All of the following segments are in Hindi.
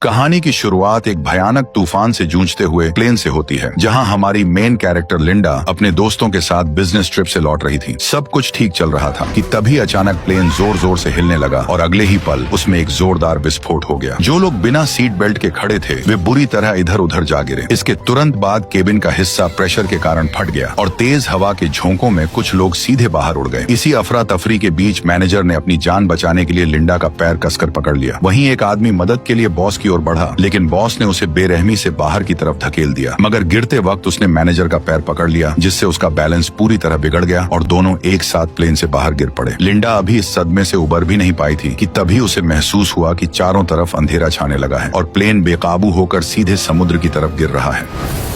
कहानी की शुरुआत एक भयानक तूफान से जूझते हुए प्लेन से होती है, जहां हमारी मेन कैरेक्टर लिंडा अपने दोस्तों के साथ बिजनेस ट्रिप से लौट रही थी। सब कुछ ठीक चल रहा था कि तभी अचानक प्लेन जोर जोर से हिलने लगा और अगले ही पल उसमें एक जोरदार विस्फोट हो गया। जो लोग बिना सीट बेल्ट के खड़े थे वे बुरी तरह इधर उधर जा गिरे। इसके तुरंत बाद केबिन का हिस्सा प्रेशर के कारण फट गया और तेज हवा के झोंकों में कुछ लोग सीधे बाहर उड़ गए। इसी अफरा तफरी के बीच मैनेजर ने अपनी जान बचाने के लिए लिंडा का पैर कसकर पकड़ लिया। वहीं एक आदमी मदद के लिए बॉस की ओर बढ़ा, लेकिन बॉस ने उसे बेरहमी से बाहर की तरफ धकेल दिया। मगर गिरते वक्त उसने मैनेजर का पैर पकड़ लिया, जिससे उसका बैलेंस पूरी तरह बिगड़ गया और दोनों एक साथ प्लेन से बाहर गिर पड़े। लिंडा अभी इस सदमे से उबर भी नहीं पाई थी कि तभी उसे महसूस हुआ कि चारों तरफ अंधेरा छाने लगा है और प्लेन बेकाबू होकर सीधे समुद्र की तरफ गिर रहा है।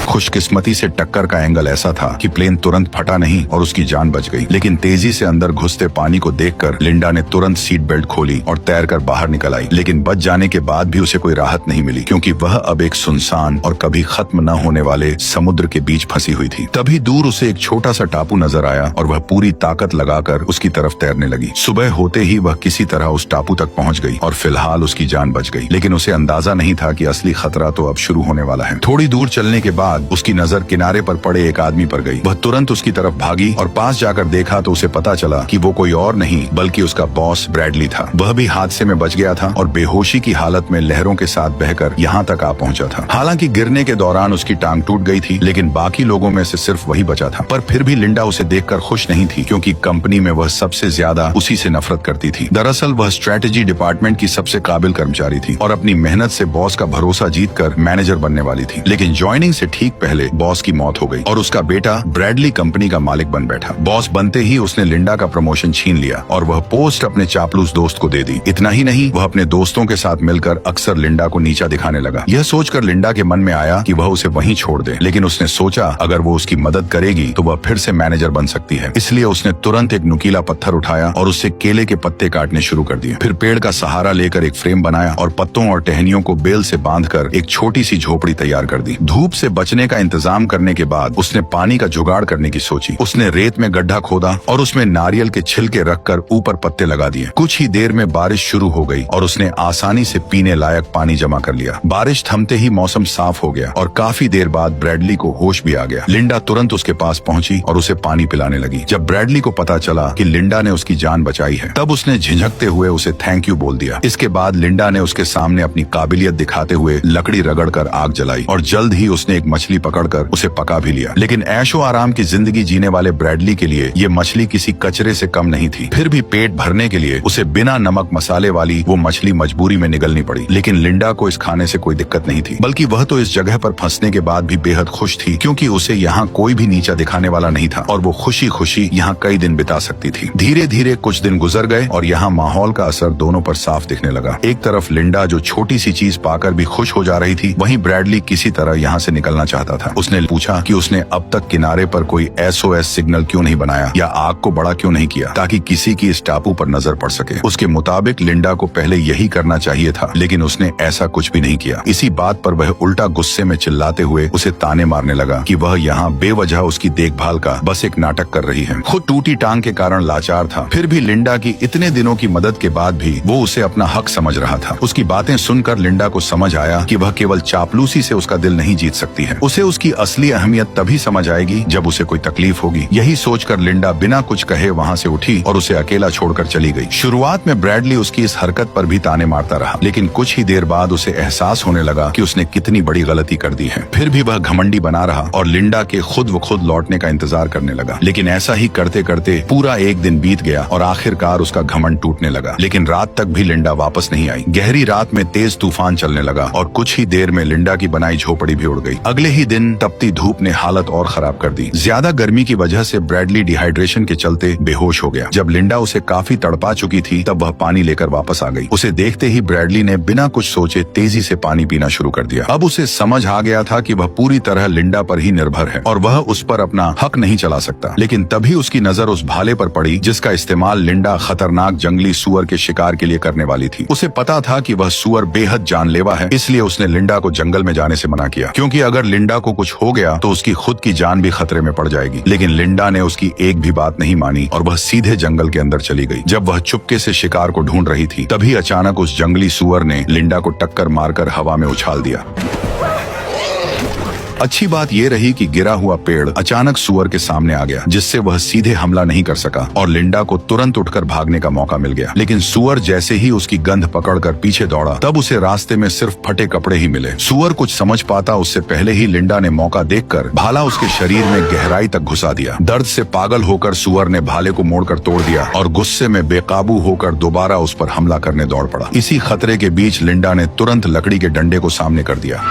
खुशकिस्मती से टक्कर का एंगल ऐसा था कि प्लेन तुरंत फटा नहीं और उसकी जान बच गई। लेकिन तेजी से अंदर घुसते पानी को देखकर लिंडा ने तुरंत सीट बेल्ट खोली और तैरकर बाहर निकल आई। लेकिन बच जाने के बाद भी उसे कोई राहत नहीं मिली, क्योंकि वह अब एक सुनसान और कभी खत्म न होने वाले समुद्र के बीच फंसी हुई थी। तभी दूर उसे एक छोटा सा टापू नजर आया और वह पूरी ताकत लगाकर उसकी तरफ तैरने लगी। सुबह होते ही वह किसी तरह उस टापू तक पहुंच गई और फिलहाल उसकी जान बच गई। लेकिन उसे अंदाजा नहीं था कि असली खतरा तो अब शुरू होने वाला है। थोड़ी दूर चलने के बाद उसकी नजर किनारे पर पड़े एक आदमी पर गई। वह तुरंत उसकी तरफ भागी और पास जाकर देखा तो उसे पता चला कि वो कोई और नहीं बल्कि उसका बॉस ब्रैडली था। वह भी हादसे में बच गया था और बेहोशी की हालत में लहरों के साथ बहकर यहाँ तक आ पहुंचा था। हालांकि गिरने के दौरान उसकी टांग टूट गई थी, लेकिन बाकी लोगों में से सिर्फ वही बचा था। पर फिर भी लिंडा उसे देखकर खुश नहीं थी, क्योंकि कंपनी में वह सबसे ज्यादा उसी से नफरत करती थी। दरअसल वह स्ट्रेटेजी डिपार्टमेंट की सबसे काबिल कर्मचारी थी और अपनी मेहनत से बॉस का भरोसा जीतकर मैनेजर बनने वाली थी। लेकिन ज्वाइनिंग से ठीक पहले बॉस की मौत हो गई और उसका बेटा ब्रैडली कंपनी का मालिक बन बैठा। बॉस बनते ही उसने लिंडा का प्रमोशन छीन लिया और वह पोस्ट अपने चापलूस दोस्त को दे दी। इतना ही नहीं, वह अपने दोस्तों के साथ मिलकर अक्सर लिंडा को नीचा दिखाने लगा। यह सोचकर लिंडा के मन में आया कि वह उसे वहीं छोड़ दे, लेकिन उसने सोचा अगर वो उसकी मदद करेगी तो वह फिर से मैनेजर बन सकती है। इसलिए उसने तुरंत एक नुकीला पत्थर उठाया और उससे केले के पत्ते काटने शुरू कर दिए। फिर पेड़ का सहारा लेकर एक फ्रेम बनाया और पत्तों और टहनियों को बेल से बांधकर एक छोटी सी झोपड़ी तैयार कर दी। धूप से बचने का इंतजाम करने के बाद उसने पानी का जुगाड़ करने की सोची। उसने रेत में गड्ढा खोदा और उसमें नारियल के छिलके रखकर ऊपर पत्ते लगा दिए। कुछ ही देर में बारिश शुरू हो गई और उसने आसानी से पीने लायक पानी जमा कर लिया। बारिश थमते ही मौसम साफ हो गया और काफी देर बाद ब्रैडली को होश भी आ गया। लिंडा तुरंत उसके पास पहुंची और उसे पानी पिलाने लगी। जब ब्रैडली को पता चला कि लिंडा ने उसकी जान बचाई है, तब उसने झिझकते हुए उसे थैंक यू बोल दिया। इसके बाद लिंडा ने उसके सामने अपनी काबिलियत दिखाते हुए लकड़ी रगड़कर आग जलाई और जल्द ही उसने एक मछली पकड़कर उसे पका भी लिया। लेकिन ऐशो आराम की जिंदगी जीने वाले ब्रैडली के लिए ये मछली किसी कचरे से कम नहीं थी। फिर भी पेट भरने के लिए उसे बिना नमक मसाले वाली वो मछली मजबूरी में निगलनी पड़ी। लेकिन लिंडा को इस खाने से कोई दिक्कत नहीं थी, बल्कि वह तो इस जगह पर फंसने के बाद भी बेहद खुश थी, क्योंकि उसे यहाँ कोई भी नीचा दिखाने वाला नहीं था और वो खुशी खुशी यहाँ कई दिन बिता सकती थी। धीरे धीरे कुछ दिन गुजर गए और यहाँ माहौल का असर दोनों पर साफ दिखने लगा। एक तरफ लिंडा जो छोटी सी चीज पाकर भी खुश हो जा रही थी, वहीं ब्रैडली किसी तरह यहाँ से निकलना चाहता था। उसने पूछा कि उसने अब तक किनारे पर कोई SOS सिग्नल क्यों नहीं बनाया या आग को बड़ा क्यों नहीं किया, ताकि किसी की इस टापू पर नजर पड़ सके। उसके मुताबिक लिंडा को पहले यही करना चाहिए था, लेकिन उसने ऐसा कुछ भी नहीं किया। इसी बात पर वह उल्टा गुस्से में चिल्लाते हुए उसे ताने मारने लगा कि वह यहाँ बेवजह उसकी देखभाल का बस एक नाटक कर रही है। खुद टूटी टांग के कारण लाचार था, फिर भी लिंडा की इतने दिनों की मदद के बाद भी वो उसे अपना हक समझ रहा था। उसकी बातें सुनकर लिंडा को समझ आया कि वह केवल चापलूसी से उसका दिल नहीं जीत सकती है। उसे उसकी असली अहमियत तभी समझ आएगी जब उसे कोई तकलीफ होगी। यही सोचकर लिंडा बिना कुछ कहे वहाँ से उठी और उसे अकेला छोड़कर चली गई। शुरुआत में ब्रैडली उसकी इस हरकत पर भी ताने मारता रहा, लेकिन कुछ ही देर बाद उसे एहसास होने लगा कि उसने कितनी बड़ी गलती कर दी है। फिर भी वह घमंडी बना रहा और लिंडा के खुद व खुद लौटने का इंतजार करने लगा। लेकिन ऐसा ही करते करते पूरा एक दिन बीत गया और आखिरकार उसका घमंड टूटने लगा। लेकिन रात तक भी लिंडा वापस नहीं आई। गहरी रात में तेज तूफान चलने लगा और कुछ ही देर में लिंडा की बनाई झोपड़ी भी उड़ गई। अगले ही दिन तपती धूप ने हालत और खराब कर दी। ज्यादा गर्मी की वजह से ब्रैडली डिहाइड्रेशन के चलते बेहोश हो गया। जब लिंडा उसे काफी तड़पा चुकी थी, तब वह पानी लेकर वापस आ गई। उसे देखते ही ब्रैडली ने बिना कुछ सोचे तेजी से पानी पीना शुरू कर दिया। अब उसे समझ आ गया था कि वह पूरी तरह लिंडा पर ही निर्भर है और वह उस पर अपना हक नहीं चला सकता। लेकिन तभी उसकी नजर उस भाले पर पड़ी जिसका इस्तेमाल लिंडा खतरनाक जंगली सुअर के शिकार के लिए करने वाली थी। उसे पता था कि वह सुअर बेहद जानलेवा है, इसलिए उसने लिंडा को जंगल में जाने से मना किया, क्योंकि अगर लिंडा को कुछ हो गया तो उसकी खुद की जान भी खतरे में पड़ जाएगी। लेकिन लिंडा ने उसकी एक भी बात नहीं मानी और वह सीधे जंगल के अंदर चली गई। जब वह चुपके से शिकार को ढूंढ रही थी तभी अचानक उस जंगली सुअर ने लिंडा को टक्कर मारकर हवा में उछाल दिया। अच्छी बात यह रही कि गिरा हुआ पेड़ अचानक सुअर के सामने आ गया, जिससे वह सीधे हमला नहीं कर सका और लिंडा को तुरंत उठकर भागने का मौका मिल गया। लेकिन सुअर जैसे ही उसकी गंध पकड़कर पीछे दौड़ा तब उसे रास्ते में सिर्फ फटे कपड़े ही मिले। सुअर कुछ समझ पाता उससे पहले ही लिंडा ने मौका देखकर भाला उसके शरीर में गहराई तक घुसा दिया। दर्द से पागल होकर सुअर ने भाले को मोड़कर तोड़ दिया और गुस्से में बेकाबू होकर दोबारा उस पर हमला करने दौड़ पड़ा। इसी खतरे के बीच लिंडा ने तुरंत लकड़ी के डंडे को सामने कर दिया।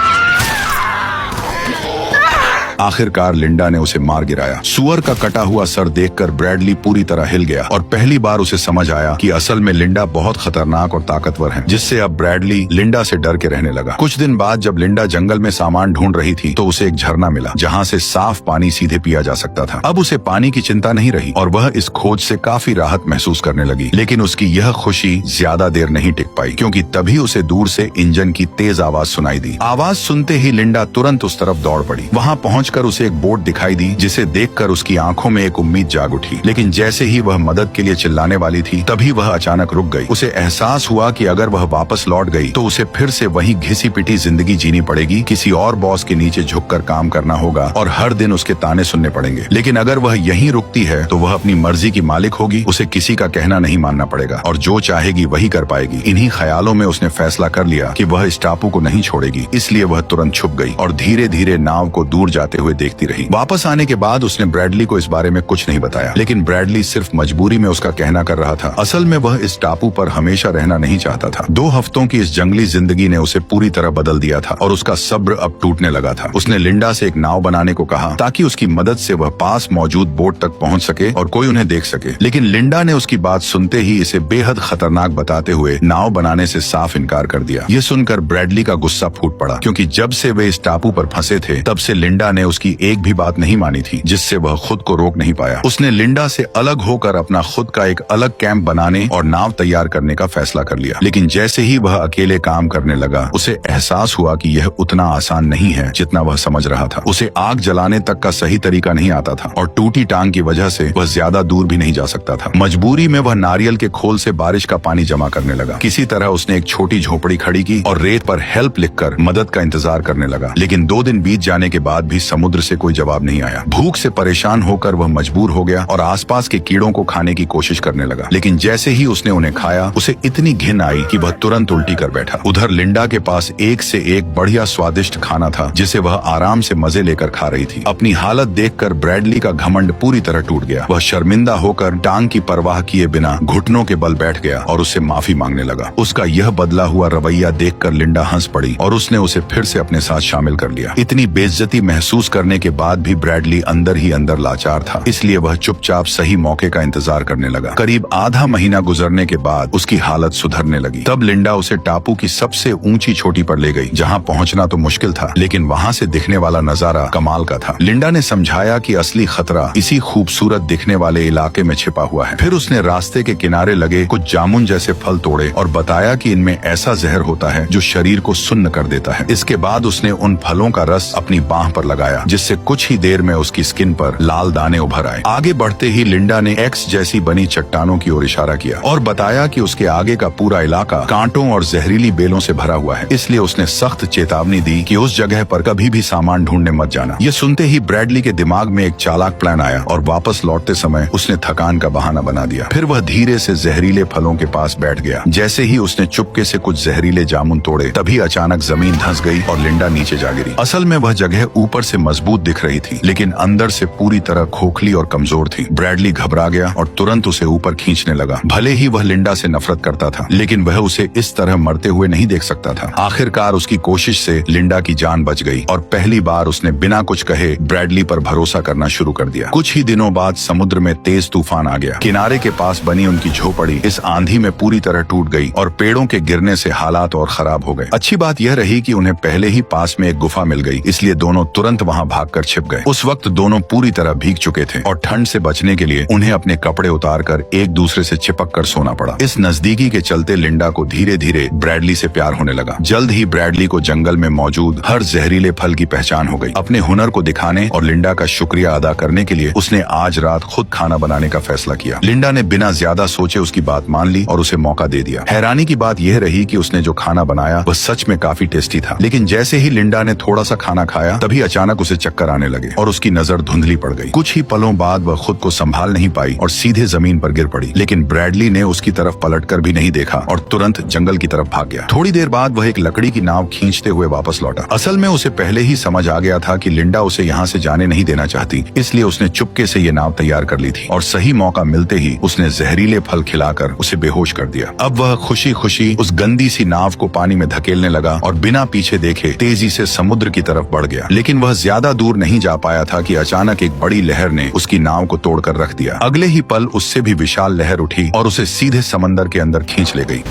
आखिरकार लिंडा ने उसे मार गिराया। सुअर का कटा हुआ सर देखकर ब्रैडली पूरी तरह हिल गया और पहली बार उसे समझ आया कि असल में लिंडा बहुत खतरनाक और ताकतवर है, जिससे अब ब्रैडली लिंडा से डर के रहने लगा। कुछ दिन बाद जब लिंडा जंगल में सामान ढूंढ रही थी तो उसे एक झरना मिला जहाँ से साफ पानी सीधे पिया जा सकता था। अब उसे पानी की चिंता नहीं रही और वह इस खोज से काफी राहत महसूस करने लगी। लेकिन उसकी यह खुशी ज्यादा देर नहीं टिक पाई, क्योंकि तभी उसे दूर से इंजन की तेज आवाज सुनाई दी। आवाज सुनते ही लिंडा तुरंत उस तरफ दौड़ पड़ी। वहाँ पहुंचकर उसे एक बोट दिखाई दी, जिसे देखकर उसकी आंखों में एक उम्मीद जाग उठी। लेकिन जैसे ही वह मदद के लिए चिल्लाने वाली थी तभी वह अचानक रुक गई। उसे एहसास हुआ कि अगर वह वापस लौट गई तो उसे फिर से वही घिसी पिटी जिंदगी जीनी पड़ेगी, किसी और बॉस के नीचे झुककर काम करना होगा और हर दिन उसके ताने सुनने पड़ेंगे। लेकिन अगर वह यहीं रुकती है तो वह अपनी मर्जी की मालिक होगी, उसे किसी का कहना नहीं मानना पड़ेगा और जो चाहेगी वही कर पाएगी। इन्हीं ख्यालों में उसने फैसला कर लिया कि वह इस टापू को नहीं छोड़ेगी। इसलिए वह तुरंत छुप गई और धीरे धीरे नाव को दूर जाते हुए देखती रही। वापस आने के बाद उसने ब्रैडली को इस बारे में कुछ नहीं बताया, लेकिन ब्रैडली सिर्फ मजबूरी में उसका कहना कर रहा था। असल में वह इस टापू पर हमेशा रहना नहीं चाहता था। 2 हफ्तों की इस जंगली जिंदगी ने उसे पूरी तरह बदल दिया था और उसका सब्र अब टूटने लगा था। उसने लिंडा से एक नाव बनाने को कहा ताकि उसकी मदद से वह पास मौजूद बोट तक पहुंच सके और कोई उन्हें देख सके। लेकिन लिंडा ने उसकी बात सुनते ही इसे बेहद खतरनाक बताते हुए नाव बनाने से साफ इनकार कर दिया। ये सुनकर ब्रैडली का गुस्सा फूट पड़ा, क्योंकि जब से वे इस टापू पर फंसे थे तब से लिंडा ने उसकी एक भी बात नहीं मानी थी, जिससे वह खुद को रोक नहीं पाया। उसने लिंडा से अलग होकर अपना खुद का एक अलग कैंप बनाने और नाव तैयार करने का फैसला कर लिया। लेकिन जैसे ही वह अकेले काम करने लगा उसे एहसास हुआ कि यह उतना आसान नहीं है जितना वह समझ रहा था। उसे आग जलाने तक का सही तरीका नहीं आता था और टूटी टांग की वजह से वह ज्यादा दूर भी नहीं जा सकता था। मजबूरी में वह नारियल के खोल से बारिश का पानी जमा करने लगा। किसी तरह उसने एक छोटी झोपड़ी खड़ी की और रेत पर हेल्प लिखकर मदद का इंतजार करने लगा। लेकिन 2 दिन बीत जाने के बाद भी समुद्र से कोई जवाब नहीं आया। भूख से परेशान होकर वह मजबूर हो गया और आसपास के कीड़ों को खाने की कोशिश करने लगा। लेकिन जैसे ही उसने उन्हें खाया उसे इतनी घिन आई कि वह तुरंत उल्टी कर बैठा। उधर लिंडा के पास एक से एक बढ़िया स्वादिष्ट खाना था, जिसे वह आराम से मजे लेकर खा रही थी। अपनी हालत देखकर ब्रैडली का घमंड पूरी तरह टूट गया। वह शर्मिंदा होकर टांग की परवाह किए बिना घुटनों के बल बैठ गया और उससे माफी मांगने लगा। उसका यह बदला हुआ रवैया देखकर लिंडा हंस पड़ी और उसने उसे फिर से अपने साथ शामिल कर लिया। इतनी बेइज्जती महसूस करने के बाद भी ब्रैडली अंदर ही अंदर लाचार था, इसलिए वह चुपचाप सही मौके का इंतजार करने लगा। करीब आधा महीना गुजरने के बाद उसकी हालत सुधरने लगी। तब लिंडा उसे टापू की सबसे ऊंची चोटी पर ले गई, जहां पहुंचना तो मुश्किल था, लेकिन वहां से दिखने वाला नजारा कमाल का था। लिंडा ने समझाया कि असली खतरा इसी खूबसूरत दिखने वाले इलाके में छिपा हुआ है। फिर उसने रास्ते के किनारे लगे कुछ जामुन जैसे फल तोड़े और बताया कि इनमें ऐसा जहर होता है जो शरीर को सुन्न कर देता है। इसके बाद उसने उन फलों का रस अपनी बाह पर लगाया, जिससे कुछ ही देर में उसकी स्किन पर लाल दाने उभर आए। आगे बढ़ते ही लिंडा ने एक्स जैसी बनी चट्टानों की ओर इशारा किया और बताया कि उसके आगे का पूरा इलाका कांटों और जहरीली बेलों से भरा हुआ है, इसलिए उसने सख्त चेतावनी दी कि उस जगह पर कभी भी सामान ढूंढने मत जाना। ये सुनते ही ब्रैडली के दिमाग में एक चालाक प्लान आया और वापस लौटते समय उसने थकान का बहाना बना दिया। फिर वह धीरे से जहरीले फलों के पास बैठ गया। जैसे ही उसने चुपके से कुछ जहरीले जामुन तोड़े तभी अचानक जमीन धंस गई और लिंडा नीचे जा गिरी। असल में वह जगह ऊपर से मजबूत दिख रही थी, लेकिन अंदर से पूरी तरह खोखली और कमजोर थी। ब्रैडली घबरा गया और तुरंत उसे ऊपर खींचने लगा। भले ही वह लिंडा से नफरत करता था, लेकिन वह उसे इस तरह मरते हुए नहीं देख सकता था। आखिरकार उसकी कोशिश से लिंडा की जान बच गई और पहली बार उसने बिना कुछ कहे ब्रैडली पर भरोसा करना शुरू कर दिया। कुछ ही दिनों बाद समुद्र में तेज तूफान आ गया। किनारे के पास बनी उनकी झोपड़ी इस आंधी में पूरी तरह टूट गई और पेड़ों के गिरने से हालात और खराब हो गए। अच्छी बात यह रही कि उन्हें पहले ही पास में एक गुफा मिल गई, इसलिए दोनों तुरंत वहाँ भागकर छिप गए। उस वक्त दोनों पूरी तरह भीग चुके थे और ठंड से बचने के लिए उन्हें अपने कपड़े उतारकर एक दूसरे से चिपक कर सोना पड़ा। इस नजदीकी के चलते लिंडा को धीरे धीरे ब्रैडली से प्यार होने लगा। जल्द ही ब्रैडली को जंगल में मौजूद हर जहरीले फल की पहचान हो गई। अपने हुनर को दिखाने और लिंडा का शुक्रिया अदा करने के लिए उसने आज रात खुद खाना बनाने का फैसला किया। लिंडा ने बिना ज्यादा सोचे उसकी बात मान ली और उसे मौका दे दिया। हैरानी की बात यह रही कि उसने जो खाना बनाया वह सच में काफी टेस्टी था, लेकिन जैसे ही लिंडा ने थोड़ा सा खाना खाया तभी अचानक उसे चक्कर आने लगे और उसकी नजर धुंधली पड़ गई। कुछ ही पलों बाद वह खुद को संभाल नहीं पाई और सीधे जमीन पर गिर पड़ी, लेकिन ब्रैडली ने उसकी तरफ पलटकर भी नहीं देखा और तुरंत जंगल की तरफ भाग गया। थोड़ी देर बाद वह एक लकड़ी की नाव खींचते हुए वापस लौटा। असल में उसे पहले ही समझ आ गया था कि लिंडा उसे यहाँ से जाने नहीं देना चाहती, इसलिए उसने चुपके से ये नाव तैयार कर ली थी और सही मौका मिलते ही उसने जहरीले फल खिलाकर उसे बेहोश कर दिया। अब वह खुशी खुशी उस गंदी सी नाव को पानी में धकेलने लगा और बिना पीछे देखे तेजी से समुद्र की तरफ बढ़ गया। लेकिन वह ज्यादा दूर नहीं जा पाया था कि अचानक एक बड़ी लहर ने उसकी नाव को तोड़कर रख दिया। अगले ही पल उससे भी विशाल लहर उठी और उसे सीधे समंदर के अंदर खींच ले गई।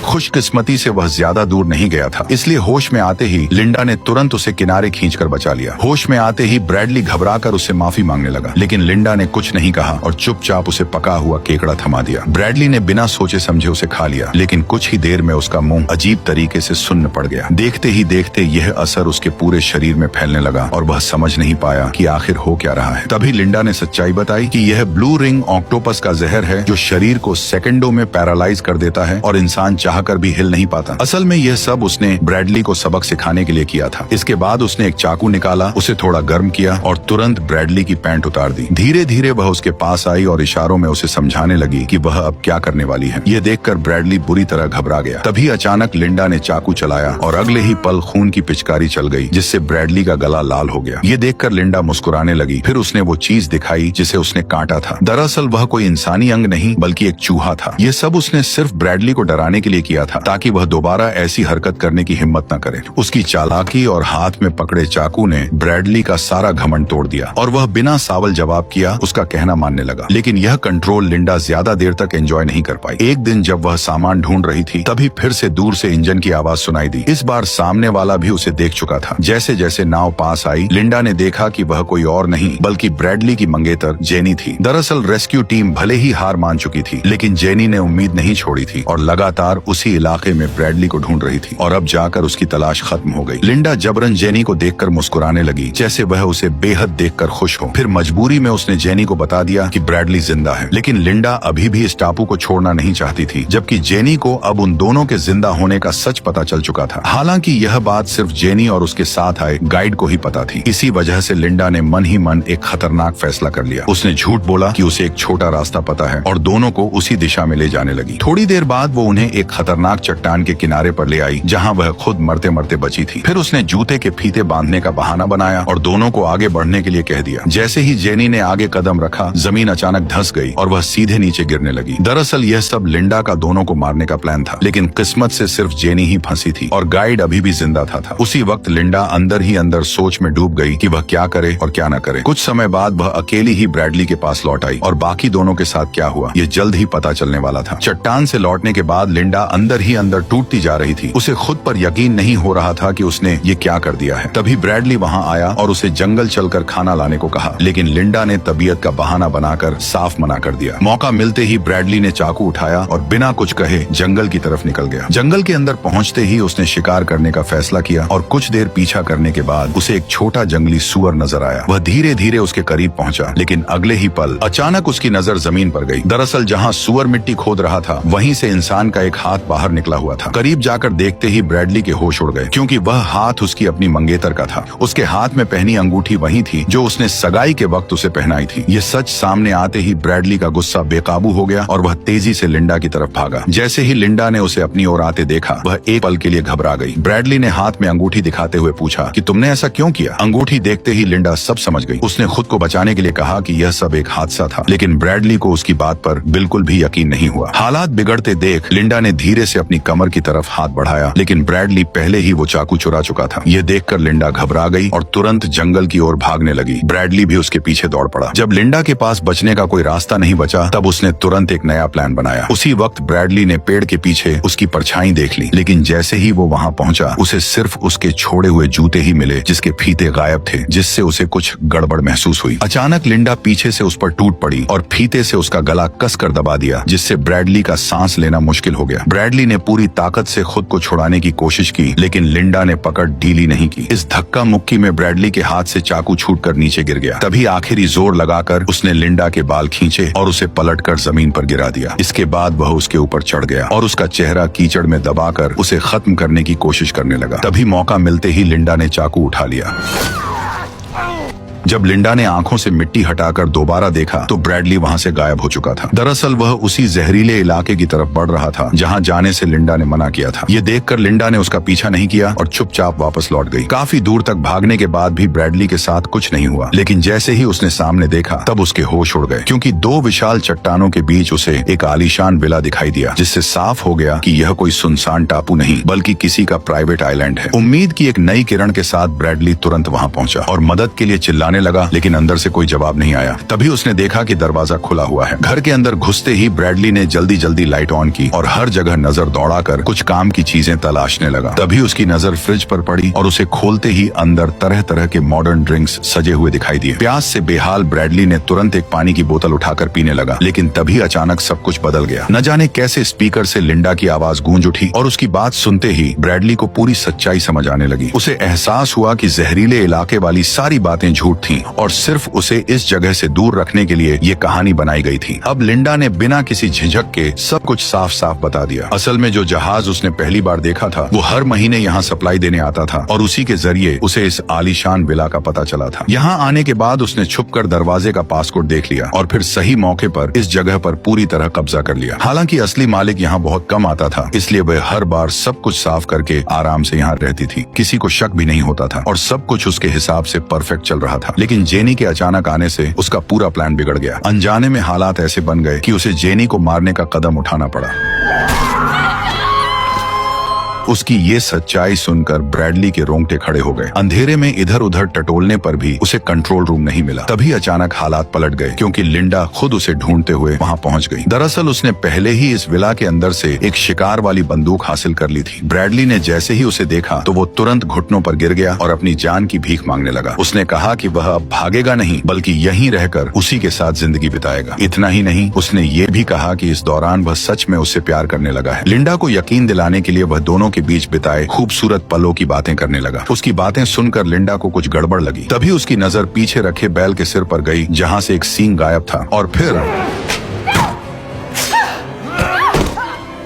खुशकिस्मती से वह ज्यादा दूर नहीं गया था, इसलिए होश में आते ही लिंडा ने तुरंत उसे किनारे खींचकर बचा लिया। होश में आते ही ब्रैडली घबराकर उससे माफी मांगने लगा, लेकिन लिंडा ने कुछ नहीं कहा और चुपचाप उसे पका हुआ केकड़ा थमा दिया। ब्रैडली ने बिना सोचे समझे उसे खा लिया, लेकिन कुछ ही देर में उसका मुंह अजीब तरीके से सुन्न पड़ गया। देखते ही देखते यह असर उसके पूरे शरीर में फैलने लगा और वह समझ नहीं पाया कि आखिर हो क्या रहा है। तभी लिंडा ने सच्चाई बताई कि यह ब्लू रिंग ऑक्टोपस का जहर है जो शरीर को सेकंडों में पैरालाइज कर देता है और इंसान चाहकर भी हिल नहीं पाता। असल में यह सब उसने ब्रैडली को सबक सिखाने के लिए किया था। इसके बाद उसने एक चाकू निकाला, उसे थोड़ा गर्म किया और तुरंत ब्रैडली की पैंट उतार दी। धीरे धीरे वह उसके पास आई और इशारों में उसे समझाने लगी कि वह अब क्या करने वाली है। यह देखकर ब्रैडली बुरी तरह घबरा गया। तभी अचानक लिंडा ने चाकू चलाया और अगले ही पल खून की पिचकारी चल गई, जिससे ब्रैडली का गला लाल हो गया। ये देखकर लिंडा मुस्कुराने लगी। फिर उसने वो चीज दिखाई जिसे उसने काटा था। दरअसल वह कोई इंसानी अंग नहीं बल्कि एक चूहा था। ये सब उसने सिर्फ ब्रैडली को डराने के लिए किया था, ताकि वह दोबारा ऐसी हरकत करने की हिम्मत न करे। उसकी चालाकी और हाथ में पकड़े चाकू ने ब्रैडली का सारा घमंड तोड़ दिया और वह बिना सावल जवाब किया उसका कहना मानने लगा। लेकिन यह कंट्रोल लिंडा ज्यादा देर तक एंजॉय नहीं कर पाई। एक दिन जब वह सामान ढूंढ रही थी तभी फिर से दूर से इंजन की आवाज सुनाई दी। इस बार सामने वाला भी उसे देख चुका था। जैसे जैसे नाव पास आई लिंडा ने देखा कि वह कोई और नहीं बल्कि ब्रैडली की मंगेतर जेनी थी। दरअसल रेस्क्यू टीम भले ही हार मान चुकी थी, लेकिन जेनी ने उम्मीद नहीं छोड़ी थी और लगातार उसी इलाके में ब्रैडली को ढूंढ रही थी और अब जाकर उसकी तलाश खत्म हो गई। लिंडा जबरन जेनी को देखकर मुस्कुराने लगी, जैसे वह उसे बेहद देखकर खुश हो। फिर मजबूरी में उसने जेनी को बता दिया कि ब्रैडली जिंदा है, लेकिन लिंडा अभी भी इस टापू को छोड़ना नहीं चाहती थी, जबकि जेनी को अब उन दोनों के जिंदा होने का सच पता चल चुका था। हालांकि यह बात सिर्फ जेनी और उसके साथ आए गाइड को ही पता थी। इसी वजह से लिंडा ने मन ही मन एक खतरनाक फैसला कर लिया। उसने झूठ बोला कि उसे एक छोटा रास्ता पता है और दोनों को उसी दिशा में ले जाने लगी। थोड़ी देर बाद वो उन्हें एक खतरनाक चट्टान के किनारे पर ले आई, जहां वह खुद मरते मरते बची थी। फिर उसने जूते के फीते बांधने का बहाना बनाया और दोनों को आगे बढ़ने के लिए कह दिया। जैसे ही जेनी ने आगे कदम रखा, जमीन अचानक धंस गई और वह सीधे नीचे गिरने लगी। दरअसल यह सब लिंडा का दोनों को मारने का प्लान था, लेकिन किस्मत से सिर्फ जेनी ही फंसी थी और गाइड अभी भी जिंदा था। उसी वक्त लिंडा अंदर ही अंदर सोच में डूब गई कि वह क्या करे और क्या न करे। कुछ समय बाद वह अकेली ही ब्रैडली के पास लौट आई और बाकी दोनों के साथ क्या हुआ ये जल्द ही पता चलने वाला था। चट्टान से लौटने के बाद लिंडा अंदर ही अंदर टूटती जा रही थी। उसे खुद पर यकीन नहीं हो रहा था कि उसने ये क्या कर दिया है। तभी ब्रैडली वहां आया और उसे जंगल चलकर खाना लाने को कहा, लेकिन लिंडा ने तबीयत का बहाना बनाकर साफ मना कर दिया। मौका मिलते ही ब्रैडली ने चाकू उठाया और बिना कुछ कहे जंगल की तरफ निकल गया। जंगल के अंदर पहुंचते ही उसने शिकार करने का फैसला किया और कुछ देर पीछा करने के बाद उसे एक छोटा जंगली सूअर नजर आया। वह धीरे धीरे उसके करीब पहुंचा, लेकिन अगले ही पल अचानक उसकी नजर जमीन पर गई। दरअसल जहां सूअर मिट्टी खोद रहा था, वहीं से इंसान का एक हाथ बाहर निकला हुआ था। करीब जाकर देखते ही ब्रैडली के होश उड़ गए, क्योंकि वह हाथ उसकी अपनी मंगेतर का था। उसके हाथ में पहनी अंगूठी वही थी जो उसने सगाई के वक्त उसे पहनाई थी। ये सच सामने आते ही ब्रैडली का गुस्सा बेकाबू हो गया और वह तेजी से लिंडा की तरफ भागा। जैसे ही लिंडा ने उसे अपनी ओर आते देखा, वह एक पल के लिए घबरा गई। ब्रैडली ने हाथ में अंगूठी दिखाते हुए पूछा कि तुमने ऐसा क्यों किया? अंगूठी देखते ही लिंडा सब समझ गई। उसने खुद को बचाने के लिए कहा कि यह सब एक हादसा था, लेकिन ब्रैडली को उसकी बात पर बिल्कुल भी यकीन नहीं हुआ। हालात बिगड़ते देख लिंडा ने धीरे से अपनी कमर की तरफ हाथ बढ़ाया, लेकिन ब्रैडली पहले ही वो चाकू चुरा चुका था। ये देखकर लिंडा घबरा गई और तुरंत जंगल की ओर भागने लगी। ब्रैडली भी उसके पीछे दौड़ पड़ा। जब लिंडा के पास बचने का कोई रास्ता नहीं बचा, तब उसने तुरंत एक नया प्लान बनाया। उसी वक्त ब्रैडली ने पेड़ के पीछे उसकी परछाई देख ली, लेकिन जैसे ही वो वहां पहुंचा, उसे सिर्फ उसके छोड़े हुए जूते ही मिले, जिसके फीते गायब थे, जिससे उसे कुछ गड़बड़ महसूस हुई। अचानक लिंडा पीछे से उस पर टूट पड़ी और फीते से उसका गला कसकर दबा दिया, जिससे ब्रैडली का सांस लेना मुश्किल हो गया। ब्रैडली ने पूरी ताकत से खुद को छुड़ाने की कोशिश की, लेकिन लिंडा ने पकड़ ढीली नहीं की। इस धक्का मुक्की में ब्रैडली के हाथ से चाकू छूटकर नीचे गिर गया। तभी आखिरी जोर लगाकर उसने लिंडा के बाल खींचे और उसे पलटकर जमीन पर गिरा दिया। इसके बाद वह उसके ऊपर चढ़ गया और उसका चेहरा कीचड़ में दबाकर उसे खत्म करने की कोशिश करने लगा। तभी मौका मिलते ही लिंडा ने चाकू उठा लिया। जब लिंडा ने आंखों से मिट्टी हटाकर दोबारा देखा, तो ब्रैडली वहां से गायब हो चुका था। दरअसल वह उसी जहरीले इलाके की तरफ बढ़ रहा था जहां जाने से लिंडा ने मना किया था। ये देखकर लिंडा ने उसका पीछा नहीं किया और चुपचाप वापस लौट गई। काफी दूर तक भागने के बाद भी ब्रैडली के साथ कुछ नहीं हुआ, लेकिन जैसे ही उसने सामने देखा, तब उसके होश उड़ गए, क्योंकि दो विशाल चट्टानों के बीच उसे एक आलीशान विला दिखाई दिया, जिससे साफ हो गया कि यह कोई सुनसान टापू नहीं, बल्कि किसी का प्राइवेट आइलैंड है। उम्मीद की एक नई किरण के साथ ब्रैडली तुरंत वहां पहुंचा और मदद के लिए चिल्लाने लगा, लेकिन अंदर से कोई जवाब नहीं आया। तभी उसने देखा कि दरवाजा खुला हुआ है। घर के अंदर घुसते ही ब्रैडली ने जल्दी जल्दी लाइट ऑन की और हर जगह नजर दौड़ाकर कुछ काम की चीजें तलाशने लगा। तभी उसकी नजर फ्रिज पर पड़ी और उसे खोलते ही अंदर तरह तरह के मॉडर्न ड्रिंक्स सजे हुए दिखाई दिए। प्यास से बेहाल ब्रैडली ने तुरंत एक पानी की बोतल उठाकर पीने लगा, लेकिन तभी अचानक सब कुछ बदल गया। न जाने कैसे स्पीकर से लिंडा की आवाज गूंज उठी और उसकी बात सुनते ही ब्रैडली को पूरी सच्चाई समझ आने लगी। उसे एहसास हुआ कि जहरीले इलाके वाली सारी बातें झूठ थीं और सिर्फ उसे इस जगह से दूर रखने के लिए ये कहानी बनाई गई थी। अब लिंडा ने बिना किसी झिझक के सब कुछ साफ साफ बता दिया। असल में जो जहाज उसने पहली बार देखा था, वो हर महीने यहाँ सप्लाई देने आता था और उसी के जरिए उसे इस आलीशान विला का पता चला था। यहाँ आने के बाद उसने छुपकर दरवाजे का पासकोड देख लिया और फिर सही मौके पर इस जगह पर पूरी तरह कब्जा कर लिया। हालांकि असली मालिक यहाँ बहुत कम आता था, इसलिए वह हर बार सब कुछ साफ करके आराम से यहाँ रहती थी। किसी को शक भी नहीं होता था और सब कुछ उसके हिसाब से परफेक्ट चल रहा था। लेकिन जेनी के अचानक आने से उसका पूरा प्लान बिगड़ गया। अनजाने में हालात ऐसे बन गए कि उसे जेनी को मारने का कदम उठाना पड़ा। उसकी ये सच्चाई सुनकर ब्रैडली के रोंगटे खड़े हो गए। अंधेरे में इधर उधर टटोलने पर भी उसे कंट्रोल रूम नहीं मिला। तभी अचानक हालात पलट गए, क्योंकि लिंडा खुद उसे ढूंढते हुए वहां पहुंच गई। दरअसल उसने पहले ही इस विला के अंदर से एक शिकार वाली बंदूक हासिल कर ली थी। ब्रैडली ने जैसे ही उसे देखा, तो वो तुरंत घुटनों पर गिर गया और अपनी जान की भीख मांगने लगा। उसने कहा कि वह अब भागेगा नहीं, बल्कि यहीं रहकर उसी के साथ जिंदगी बिताएगा। इतना ही नहीं, उसने ये भी कहा कि इस दौरान वह सच में उससे प्यार करने लगा है। लिंडा को यकीन दिलाने के लिए वह दोनों के बीच बिताए खूबसूरत पलों की बातें करने लगा। उसकी बातें सुनकर लिंडा को कुछ गड़बड़ लगी। तभी उसकी नजर पीछे रखे बैल के सिर पर गई, जहां से एक सींग गायब था, और फिर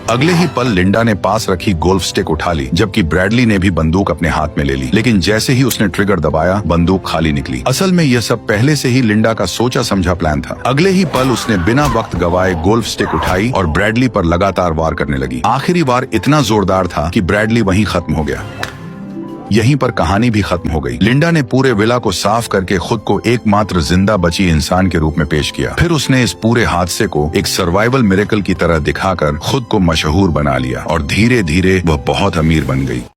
अगले ही पल लिंडा ने पास रखी गोल्फ स्टिक उठा ली, जबकि ब्रैडली ने भी बंदूक अपने हाथ में ले ली। लेकिन जैसे ही उसने ट्रिगर दबाया, बंदूक खाली निकली। असल में यह सब पहले से ही लिंडा का सोचा समझा प्लान था। अगले ही पल उसने बिना वक्त गवाए गोल्फ स्टिक उठाई और ब्रैडली पर लगातार वार करने लगी। आखिरी वार इतना जोरदार था कि ब्रैडली वहीं खत्म हो गया। यहीं पर कहानी भी खत्म हो गई। लिंडा ने पूरे विला को साफ करके खुद को एकमात्र जिंदा बची इंसान के रूप में पेश किया। फिर उसने इस पूरे हादसे को एक सर्वाइवल मिरेकल की तरह दिखाकर खुद को मशहूर बना लिया और धीरे धीरे वह बहुत अमीर बन गई।